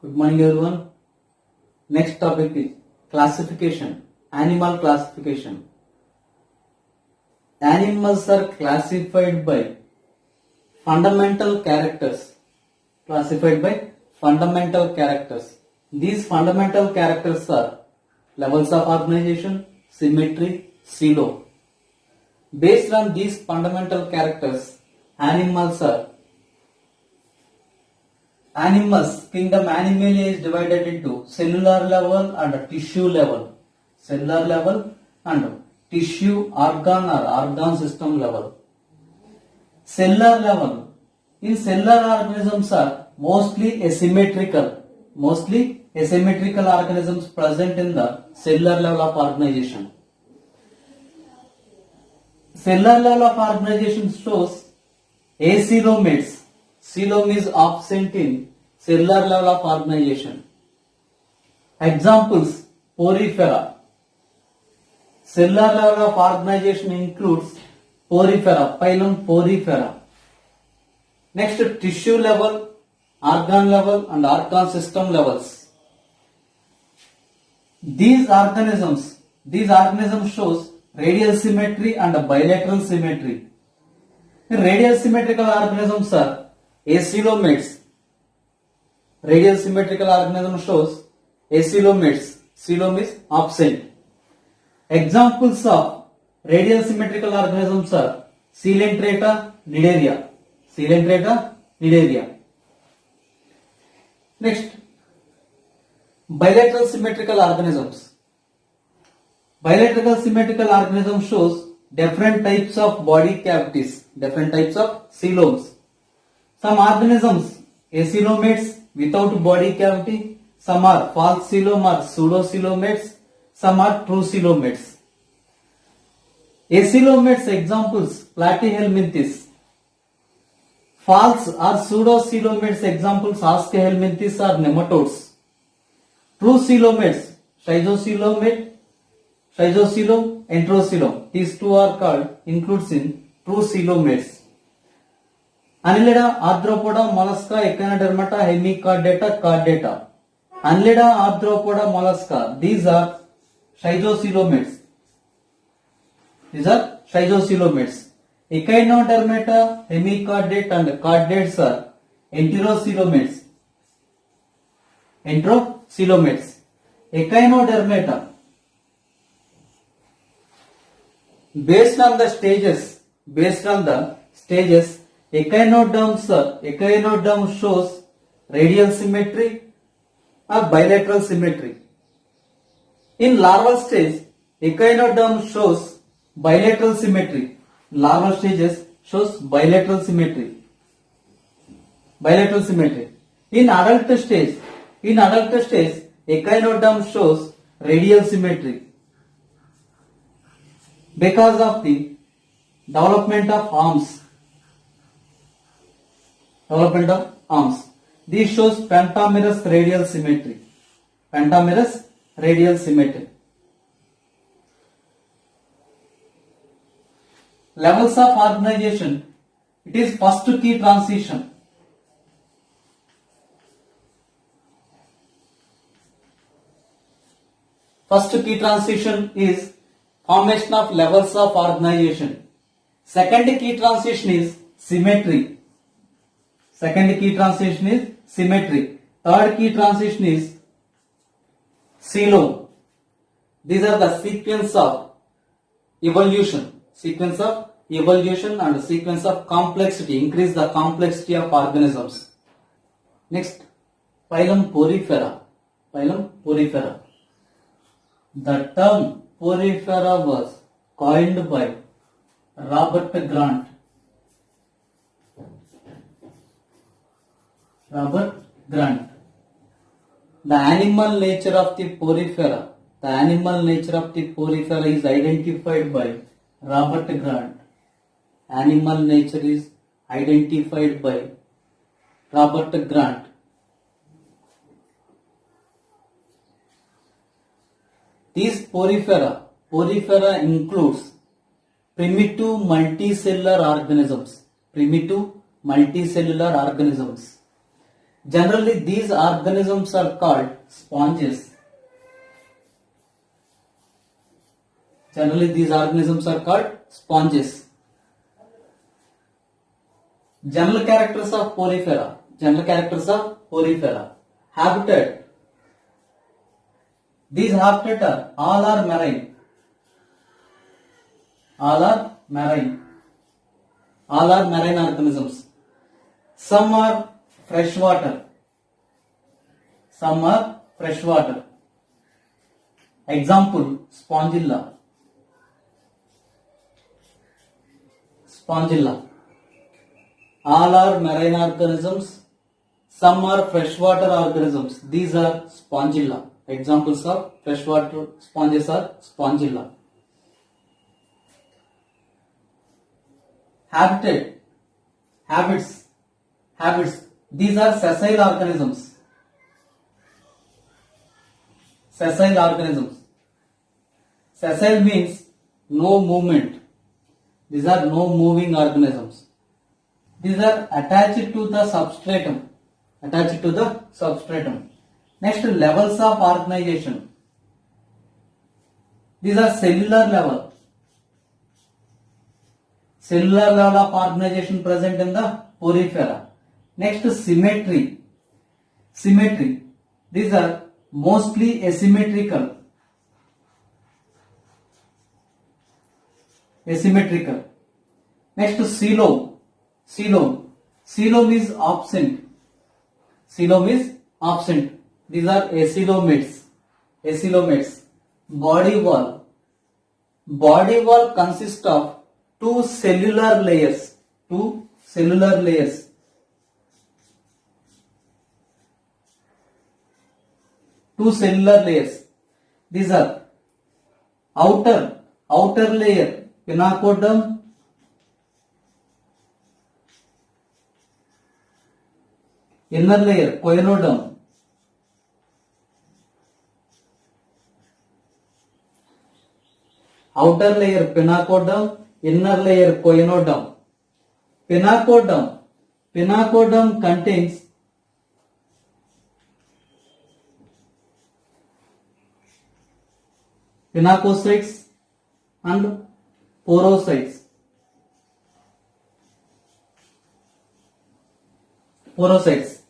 Good morning everyone. Next topic is classification. Animal classification. Animals are classified by fundamental characters. Classified by fundamental characters. These fundamental characters are levels of organization, symmetry, silo. Based on these fundamental characters, animals kingdom Animalia is divided into cellular level and tissue level. Cellular level and tissue organ or organ system level. Cellular level. In cellular organisms are mostly asymmetrical organisms present in the cellular level of organization. Cellular level of organization shows acoelomates. Coelom is absent in cellular level of organization. Examples: porifera. Cellular level of organization includes porifera, phylum porifera. Next, tissue level, organ level and organ system levels. These organisms shows radial symmetry and bilateral symmetry. Radial symmetrical organisms are acoelomates. Radial symmetrical organism shows acoelomates. Coelom is absent. Examples of radial symmetrical organisms are Coelenterata nidaria. Coelenterata nidaria. Next, bilateral symmetrical organisms. Bilateral symmetrical organism shows different types of body cavities, different types of coeloms. Some organisms acoelomates without body cavity, some are false coelom or pseudocoelomates, some are true coelomates. Acoelomates examples Platyhelminthes. False or pseudocoelomates examples Ascahelminthes or nematodes. True coelomates Schizocoelom, Enterocoelom. These two are called includes in true coelomates. Annelida, Arthropoda, Mollusca, Echinodermata, Hemichordata, Chordata. Annelida, Arthropoda, Mollusca. These are Schizocoelomates. Echinodermata, Hemichordate and Chordates are Enterocoelomates. Echinodermata. Based on the stages, echinoderm shows radial symmetry or bilateral symmetry. In larval stage, echinoderm shows bilateral symmetry. Larval stages shows bilateral symmetry. In adult stage, echinoderm shows radial symmetry because of the development of arms. This shows pentamerous radial symmetry. Levels of organization. It is first key transition. First key transition is formation of levels of organization. Second key transition is symmetry. Third key transition is coelom. These are the sequence of evolution and sequence of complexity. Increase the complexity of organisms. Next, phylum porifera. The term porifera was coined by Robert Grant. The animal nature of the porifera is identified by Robert Grant. Animal nature is identified by Robert Grant. These porifera includes primitive multicellular organisms. Generally, these organisms are called sponges. Generally, these organisms are called sponges. General characters of Porifera. General characters of Porifera. Habitat. These habitat are all are marine. All are marine. All are marine organisms. Some are freshwater. Some are freshwater. Example, Spongilla. Spongilla. All are marine organisms. Some are freshwater organisms. These are Spongilla. Examples of freshwater sponges are Spongilla. Habitat. Habits. These are sessile organisms. Sessile organisms. Sessile means no movement. These are no moving organisms. These are attached to the substratum. Attached to the substratum. Next, levels of organization. These are cellular level. Cellular level of organization present in the Porifera. Next, symmetry. Symmetry. These are mostly asymmetrical. Asymmetrical. Next, coelom. Coelom. Coelom is absent. Coelom is absent. These are acoelomates. Acoelomates. Body wall. Body wall consists of two cellular layers. Two cellular layers. Two cellular layers. These are outer layer, pinacoderm. Inner layer, coenoderm. Outer layer, pinacoderm. Inner layer, coenoderm. Pinacoderm. Pinacoderm contains pinacocytes and porocytes. Porocytes.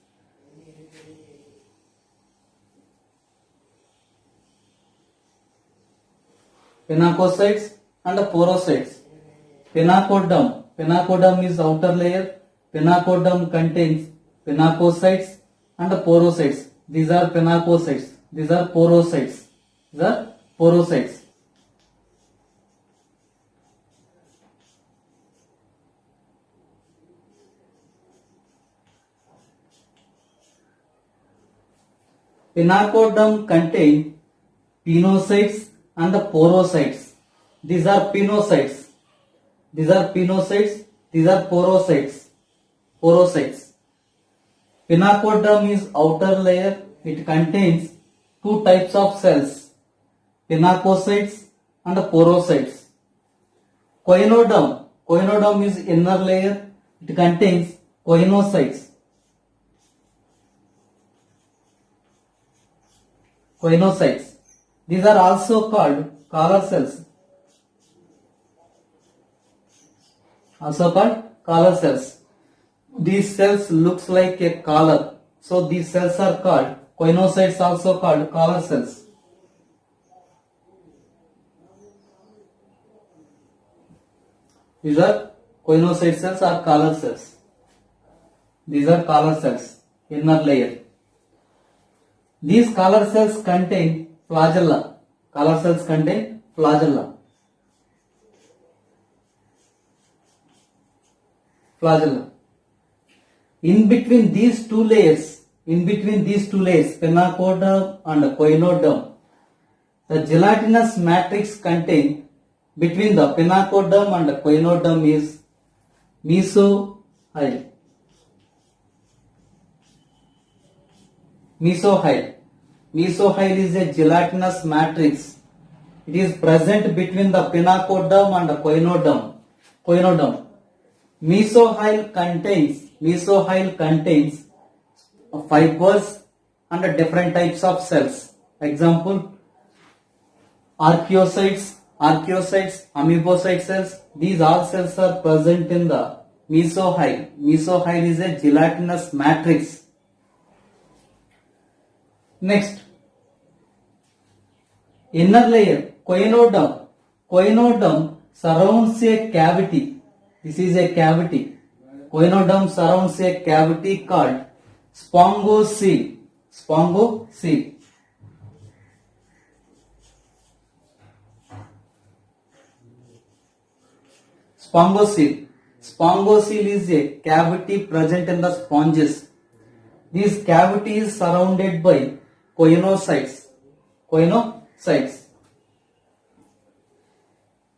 Pinacocytes and porocytes. Pinacoderm. Pinacoderm is outer layer. Pinacoderm contains pinacocytes and porocytes. These are pinacocytes. These are porocytes. These are porocytes. Pinacoderm contain pinocytes and porocytes. These are pinocytes. These are pinocytes. These are porocytes. Porocytes. Pinacoderm is outer layer. It contains two types of cells, pinacocytes and porocytes. Coenoderm. Coenoderm is inner layer. It contains coenocytes. Coenocytes. These are also called collar cells. Also called collar cells. These cells looks like a collar. So these cells are called coenocytes, also called collar cells. These are coenocyte cells or collar cells. These are collar cells, inner layer. These collar cells contain flagella. Collar cells contain flagella. Flagella. In between these two layers, pinacoderm and coenoderm, the gelatinous matrix contain between the pinacoderm and coenoderm is mesohyl. Mesohyl. Mesohyl is a gelatinous matrix. It is present between the pinacoderm and coenoderm. Mesohyl contains fibers and different types of cells. Example, archaeocytes, amoebocyte cells. These all cells are present in the mesohyl. Mesohyl is a gelatinous matrix. Next, inner layer, coenoderm. Coenoderm surrounds a cavity. This is a cavity. Coenoderm surrounds a cavity called spongocoel. Spongocoel. Spongocoel. Spongocoel is a cavity present in the sponges. This cavity is surrounded by coenocytes. Coenocytes.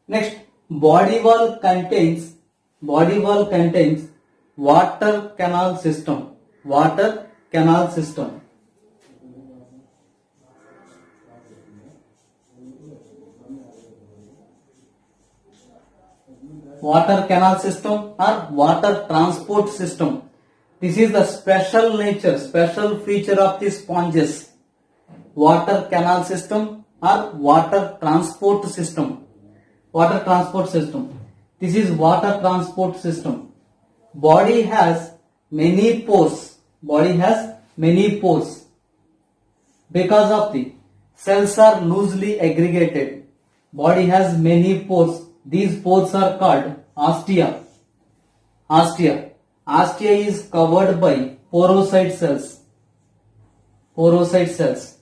Next, body wall contains water canal system. Water canal system. Water canal system or water transport system. This is the special feature of the sponges. Water canal system or water transport system. Water transport system. This is water transport system. Body has many pores. Body has many pores. Because of the cells are loosely aggregated. Body has many pores. These pores are called ostia. Ostia. Ostia is covered by porocyte cells. Porocyte cells.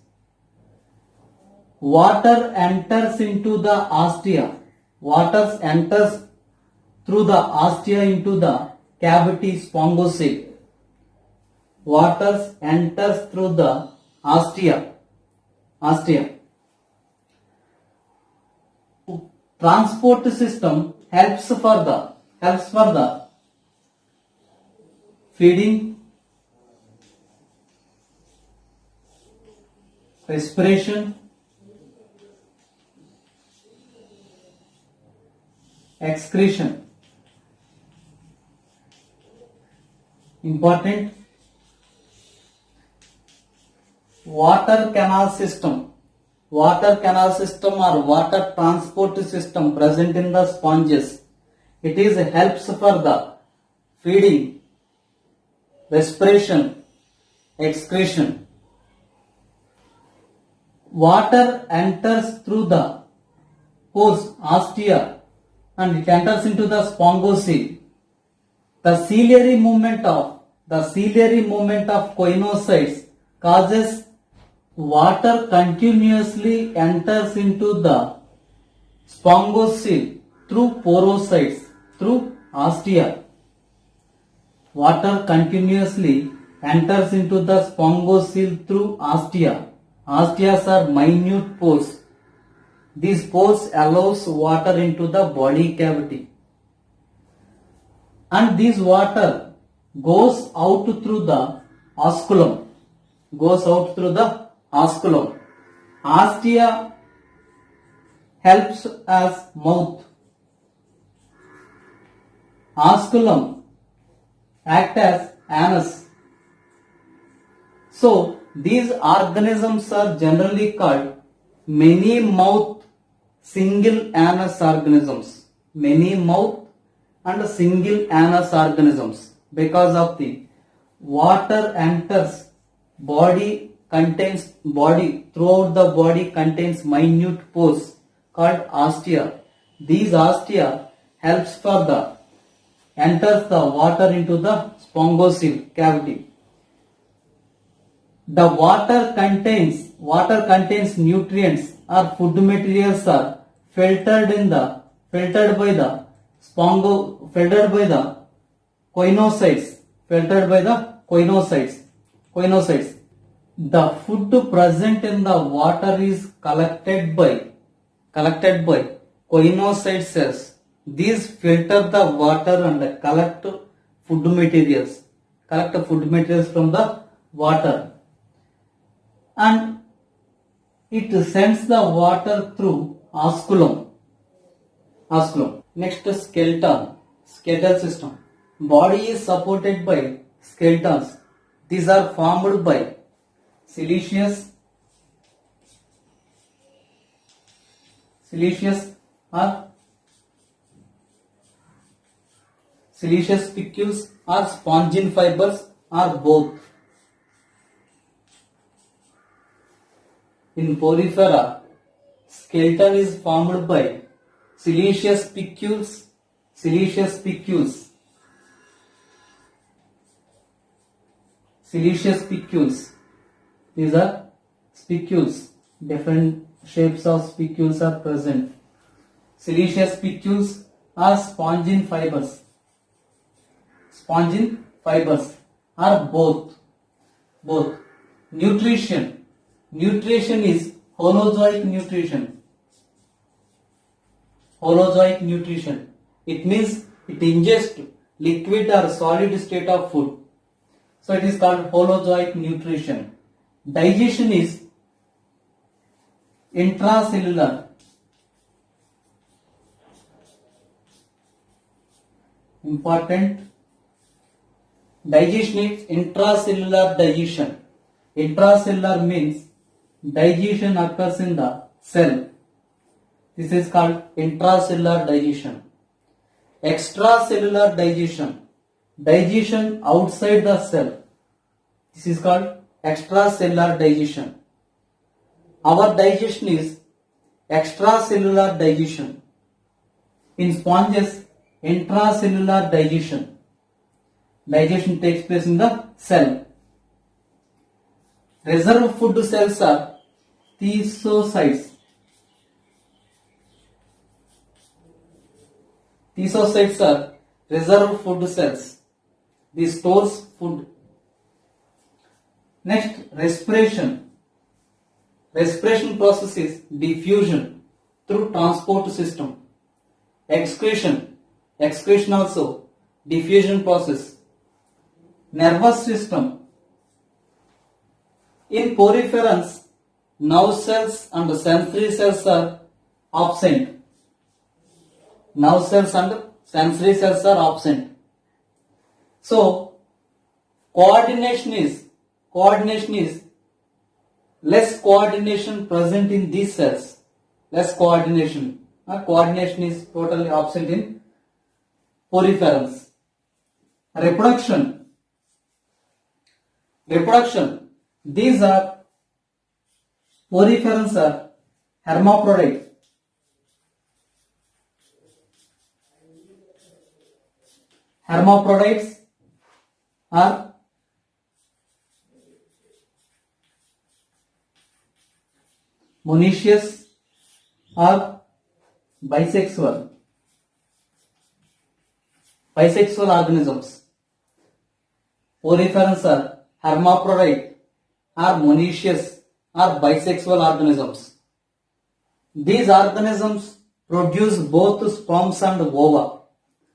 Water enters into the ostia. Water enters through the ostia into the cavity spongocoel. Water enters through the ostia. Transport system helps for the feeding, respiration, excretion. Important. Water canal system or water transport system present in the sponges. It is helps for the feeding, respiration, excretion. Water enters through the pores, ostia, and it enters into the spongocoel. The ciliary movement of coenocytes causes water continuously enters into the spongocoel through porocytes, through ostia. Water continuously enters into the spongocoel through ostia. Ostias are minute pores. These pores allows water into the body cavity. And this water goes out through the osculum. Ostia helps as mouth. Osculum act as anus. So these organisms are generally called many mouth single anus organisms. Many mouth and single anus organisms, because of the water enters throughout the body contains minute pores called ostia. These ostia helps for the enters the water into the spongocoel cavity. The water contains nutrients or food materials are filtered by the coenocytes. The food present in the water is collected by coenocyte cells. These filter the water and collect food materials from the water, and it sends the water through osculum. Next, skeletal system. Body is supported by skeletons. These are formed by siliceous or siliceous spicules or spongin fibers or both. In Porifera, skeleton is formed by siliceous spicules. Siliceous spicules. These are spicules. Different shapes of spicules are present. Siliceous spicules are spongin fibers. Spongin fibers are both. Nutrition is holozoic nutrition. It means it ingests liquid or solid state of food. So it is called holozoic nutrition. Digestion is intracellular. Important. Digestion is intracellular digestion. Intracellular means digestion occurs in the cell. This is called intracellular digestion. Extracellular digestion. Digestion outside the cell. This is called extracellular digestion. Our digestion is extracellular digestion. In sponges, intracellular digestion. Digestion takes place in the cell. Reserve food cells are thesocytes. Thesocytes are reserve food cells. These stores food. Next, respiration. Respiration process is diffusion through transport system. Excretion also diffusion process. Nervous system. In poriferans, nerve cells and sensory cells are absent. So, coordination is less coordination present in these cells. Coordination is totally absent in poriferans. Reproduction. These are poriferans are hermaphrodite. Hermaphrodites are monoecious or bisexual organisms. Poriferans are hermaphrodite or monoecious or bisexual organisms. These organisms produce both sperms and ova.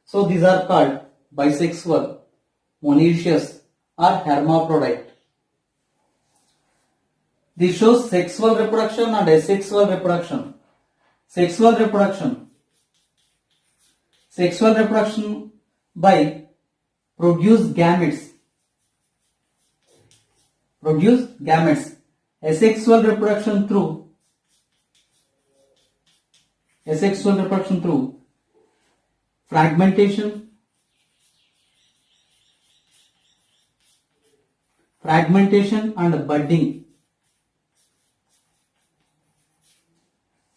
So these are called bisexual, monoecious or hermaphrodite. This shows sexual reproduction and asexual reproduction. Sexual reproduction by produce gametes. Asexual reproduction through fragmentation and budding.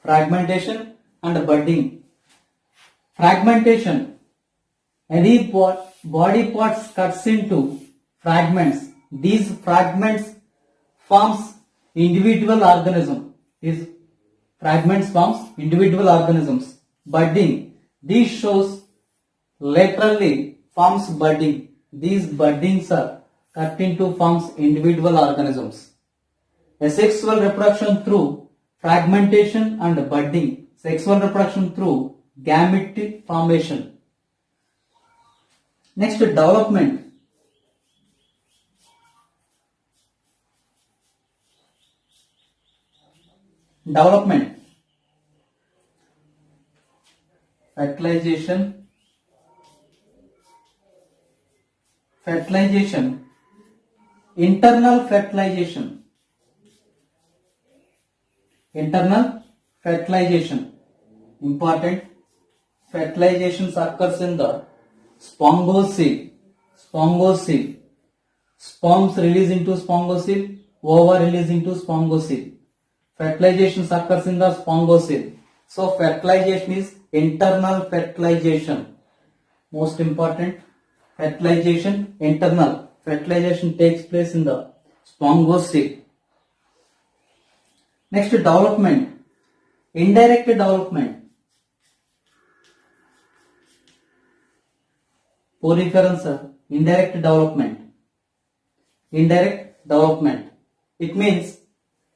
Fragmentation. Any body parts cuts into fragments. These fragments forms individual organisms. Budding. This shows laterally forms budding. These buddings are cut into forms individual organisms. Asexual reproduction through fragmentation and budding. Sexual reproduction through gamete formation. Next, development. Fertilization internal fertilization. Internal fertilization. Important. Fertilization occurs in the spongocyte. Spongocyte. Sperms release into spongocyte. Ova release into spongocyte. Fertilization occurs in the spongocyte. So fertilization is internal fertilization. Most important. Fertilization internal. Fertilization takes place in the spongocyte. Next, development. Indirect development. Poriferance. Indirect development. Indirect development. It means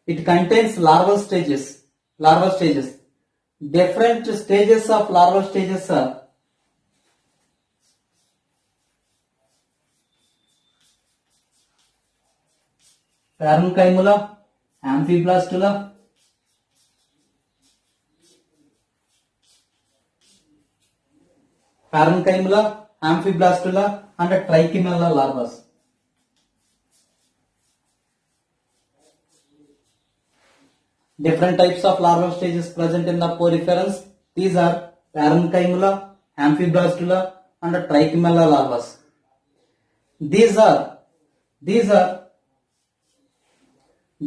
it contains larval stages. Larval stages. Different stages of larval stages are parenchyma, amphiblastula, parenchyma, amphiblastula and trichimella larvas. Different types of larval stages present in the poriferans. These are parenchyma, amphiblastula and trichimella larvas. These are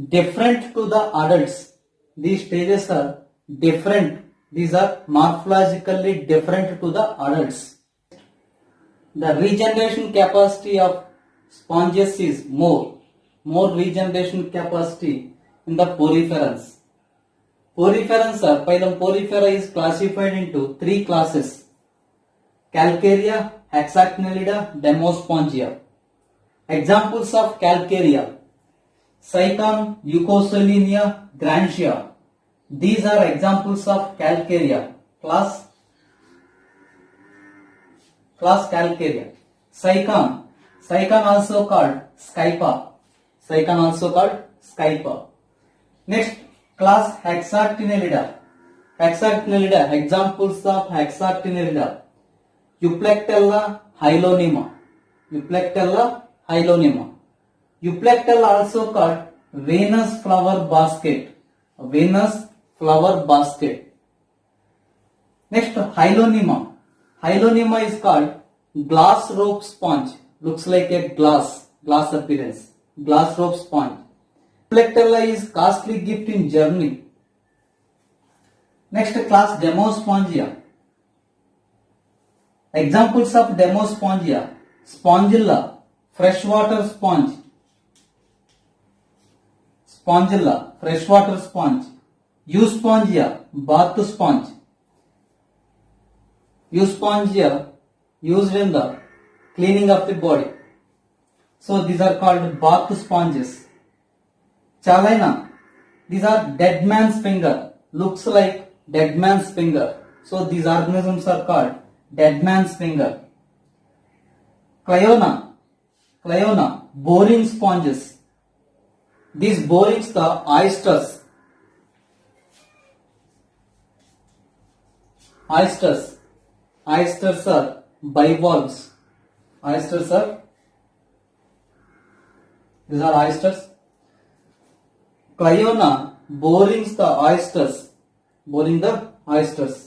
different to the adults. These stages are different. These are morphologically different to the adults. The regeneration capacity of sponges is more regeneration capacity in the poriferans. Poriferans are, phylum Porifera is classified into three classes: Calcarea, Hexactinellida, Demospongia. Examples of Calcarea: Cycon, Leucosolinia, Grantia. These are examples of Calcarea. Class Calcarea. Cycon also called Scypa. Next, class Hexactinellida. Examples of Hexactinellida: Euplectella hyalonema. Euplectella also called Venus flower basket. Next, Hyalonema. Hyalonema is called glass rope sponge. Looks like a glass appearance. Glass rope sponge. Euplectella is costly gift in Germany. Next class, Demospongia. Examples of Demospongia: Spongilla, freshwater sponge. Euspongia, bath sponge. Euspongia used in the cleaning of the body. So these are called bath sponges. Chalina, these are dead man's finger. Looks like dead man's finger. So these organisms are called dead man's finger. Clyona, boring sponges. These borings the oysters. Oysters are bivalves. These are oysters. Clyona borings the oysters.